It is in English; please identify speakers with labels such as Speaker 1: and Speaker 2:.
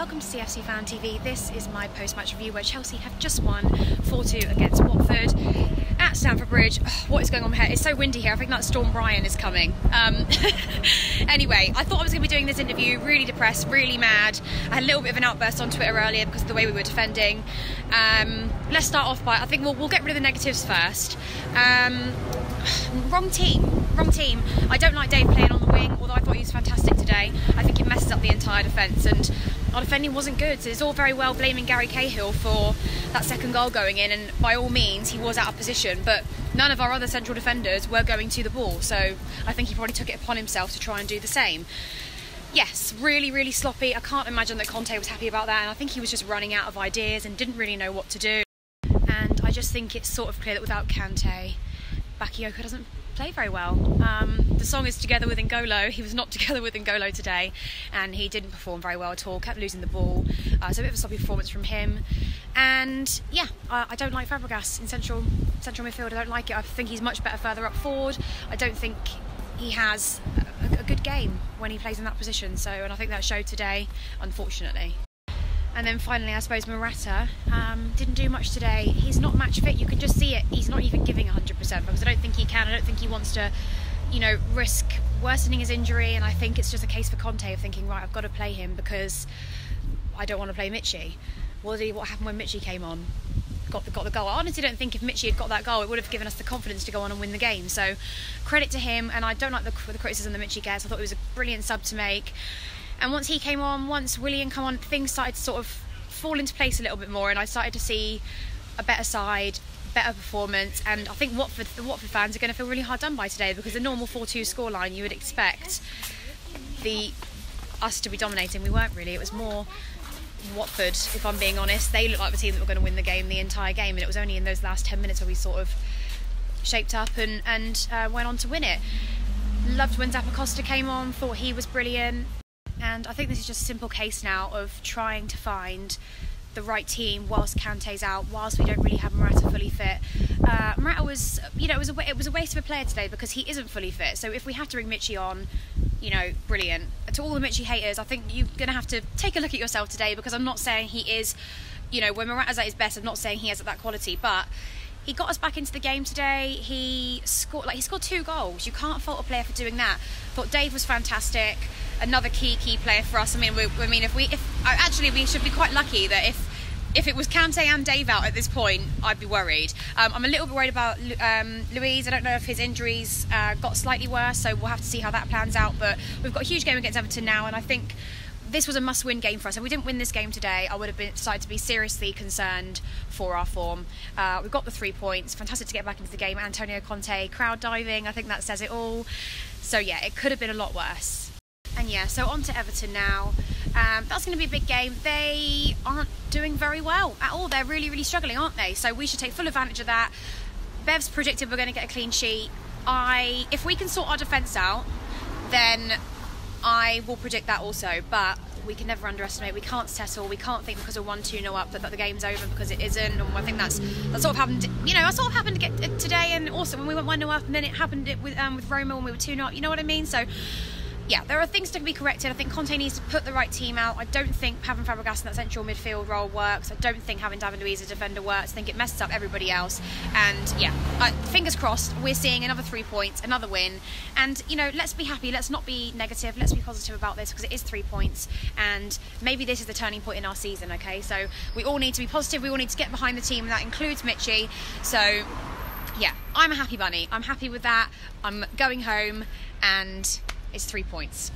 Speaker 1: welcome to CFC Fan TV. This is my post-match review where Chelsea have just won 4-2 against Watford at Stamford Bridge. Oh, what is going on here? It's so windy here. I think that Storm Brian is coming. Anyway, I thought I was going to be doing this interview really depressed, really mad. I had a little bit of an outburst on Twitter earlier because of the way we were defending. Let's start off by, I think we'll get rid of the negatives first. Wrong team. I don't like Dave playing on the wing, although I thought he was fantastic today. I think it messes up the entire defence, and our defending wasn't good. So it's all very well blaming Gary Cahill for that second goal going in, and by all means he was out of position, but none of our other central defenders were going to the ball, so I think he probably took it upon himself to try and do the same. Yes, really sloppy. I can't imagine that Conte was happy about that, and I think he was just running out of ideas and didn't really know what to do. And I just think it's sort of clear that without Kante, Bakayoko doesn't play very well. The song is Together with N'Golo. He was not together with N'Golo today, and he didn't perform very well at all, kept losing the ball, so a bit of a sloppy performance from him. And yeah, I don't like Fabregas in central midfield. I don't like it. I think he's much better further up forward. I don't think he has a good game when he plays in that position, and I think that showed today, unfortunately. And then finally, I suppose Morata didn't do much today. He's not match fit. You can just see it. He's not even giving 100% because I don't think he can. I don't think he wants to, risk worsening his injury. And I think it's just a case for Conte of thinking, right, I've got to play him because I don't want to play Michy. What happened when Michy came on? Got the goal. I honestly don't think if Michy had got that goal, it would have given us the confidence to go on and win the game. So credit to him. And I don't like the criticism that Michy gets. I thought it was a brilliant sub to make. And once he came on, once Willian came on, things started to sort of fall into place a little bit more, and I started to see a better side, better performance. And I think the Watford fans are going to feel really hard done by today, because the normal 4-2 scoreline, you would expect us to be dominating. We weren't really. It was more Watford, if I'm being honest. They looked like the team that were going to win the game the entire game, and it was only in those last 10 minutes where we sort of shaped up and went on to win it. Loved when Doucoure came on, thought he was brilliant. And I think this is just a simple case now of trying to find the right team whilst Kante's out, whilst we don't really have Morata fully fit. Morata was, it was a waste of a player today because he isn't fully fit. So if we have to bring Michy on, brilliant. To all the Michy haters, I think you're going to have to take a look at yourself today, because I'm not saying he is, when Morata's at his best, I'm not saying he has that quality, but he got us back into the game today. He scored 2 goals. You can't fault a player for doing that. Thought Dave was fantastic. Another key player for us. I mean, we should be quite lucky that if it was Kante and Dave out at this point, I'd be worried. I'm a little bit worried about Luiz. I don't know if his injuries got slightly worse, so we'll have to see how that plans out. But we've got a huge game against Everton now, and I think this was a must-win game for us. If we didn't win this game today, I would have decided to be seriously concerned for our form. We've got the 3 points. Fantastic to get back into the game. Antonio Conte crowd diving. I think that says it all. So yeah, it could have been a lot worse. And yeah, so on to Everton now. That's going to be a big game. They aren't doing very well at all. They're really struggling, aren't they? So we should take full advantage of that. Bev's predicted we're going to get a clean sheet. If we can sort our defence out, then I will predict that also, but we can never underestimate. We can't settle. We can't think because we're 1-2-0 up that the game's over, because it isn't. And I think that sort of happened. That sort of happened today, and also when we went 1-0 up, and then it happened with Roma when we were 2-0 up. You know what I mean? So yeah, there are things to be corrected. I think Conte needs to put the right team out. I don't think having Fabregas in that central midfield role works. I don't think having David Luiz as a defender works. I think it messes up everybody else. And yeah, fingers crossed, we're seeing another 3 points, another win. And, let's be happy. Let's not be negative. Let's be positive about this, because it is 3 points. And maybe this is the turning point in our season, okay? So we all need to be positive. We all need to get behind the team, and that includes Michy. So yeah, I'm a happy bunny. I'm happy with that. I'm going home, and it's 3 points.